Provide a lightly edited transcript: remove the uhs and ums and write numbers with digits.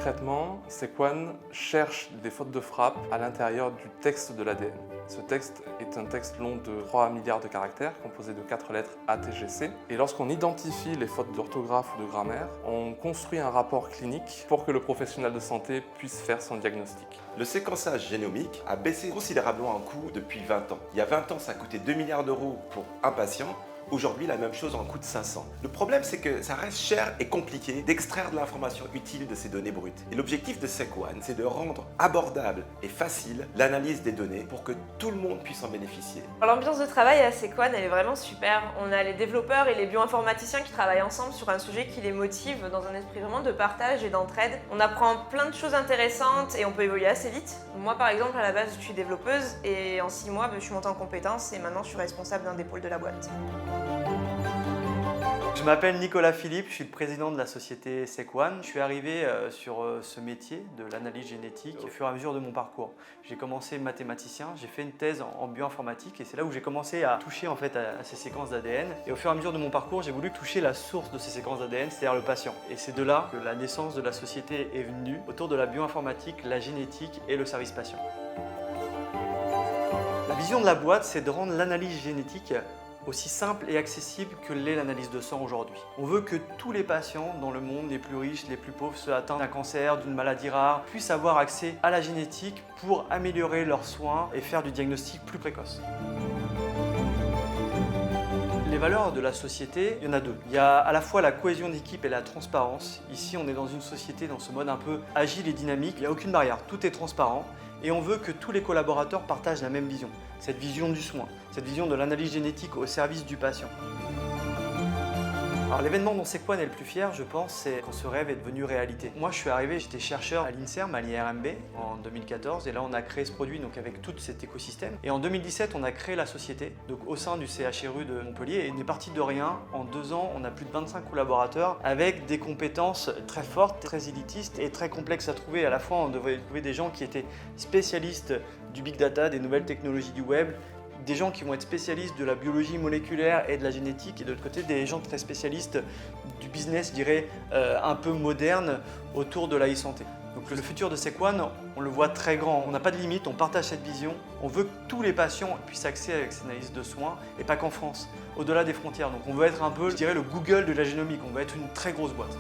Concrètement, Sequan cherche des fautes de frappe à l'intérieur du texte de l'ADN. Ce texte est un texte long de 3 milliards de caractères, composé de 4 lettres A, T, G, C. Et lorsqu'on identifie les fautes d'orthographe ou de grammaire, on construit un rapport clinique pour que le professionnel de santé puisse faire son diagnostic. Le séquençage génomique a baissé considérablement en coût depuis 20 ans. Il y a 20 ans, ça coûtait 2 milliards d'euros pour un patient. Aujourd'hui, la même chose en coûte 500. Le problème, c'est que ça reste cher et compliqué d'extraire de l'information utile de ces données brutes. Et l'objectif de Sequan, c'est de rendre abordable et facile l'analyse des données pour que tout le monde puisse en bénéficier. L'ambiance de travail à Sequan, elle est vraiment super. On a les développeurs et les bioinformaticiens qui travaillent ensemble sur un sujet qui les motive dans un esprit vraiment de partage et d'entraide. On apprend plein de choses intéressantes et on peut évoluer assez vite. Moi, par exemple, à la base, je suis développeuse et en 6 mois, je suis montée en compétences et maintenant, je suis responsable d'un des pôles de la boîte. Je m'appelle Nicolas Philippe, je suis le président de la société Sequan. Je suis arrivé sur ce métier de l'analyse génétique au fur et à mesure de mon parcours. J'ai commencé mathématicien, j'ai fait une thèse en bioinformatique et c'est là où j'ai commencé à toucher en fait à ces séquences d'ADN. Et au fur et à mesure de mon parcours, j'ai voulu toucher la source de ces séquences d'ADN, c'est-à-dire le patient. Et c'est de là que la naissance de la société est venue autour de la bioinformatique, la génétique et le service patient. La vision de la boîte, c'est de rendre l'analyse génétique aussi simple et accessible que l'est l'analyse de sang aujourd'hui. On veut que tous les patients dans le monde, les plus riches, les plus pauvres, ceux atteints d'un cancer, d'une maladie rare, puissent avoir accès à la génétique pour améliorer leurs soins et faire du diagnostic plus précoce. Les valeurs de la société, il y en a deux. Il y a à la fois la cohésion d'équipe et la transparence. Ici, on est dans une société dans ce mode un peu agile et dynamique. Il n'y a aucune barrière, tout est transparent. Et on veut que tous les collaborateurs partagent la même vision. Cette vision du soin, cette vision de l'analyse génétique au service du patient. Alors l'événement dont Sequan est le plus fier, je pense, c'est quand ce rêve est devenu réalité. Moi je suis arrivé, j'étais chercheur à l'INSERM, à l'IRMB en 2014 et là on a créé ce produit donc avec tout cet écosystème. Et en 2017 on a créé la société donc au sein du CHRU de Montpellier et on est parti de rien. En 2 ans on a plus de 25 collaborateurs avec des compétences très fortes, très élitistes et très complexes à trouver. À la fois on devait trouver des gens qui étaient spécialistes du big data, des nouvelles technologies du web, des gens qui vont être spécialistes de la biologie moléculaire et de la génétique, et de l'autre côté des gens très spécialistes du business, je dirais, un peu moderne autour de la e-santé. Donc le futur de Sequan, on le voit très grand, on n'a pas de limite, on partage cette vision, on veut que tous les patients puissent accéder avec ces analyses de soins, et pas qu'en France, au-delà des frontières. Donc on veut être un peu, je dirais, le Google de la génomique, on veut être une très grosse boîte.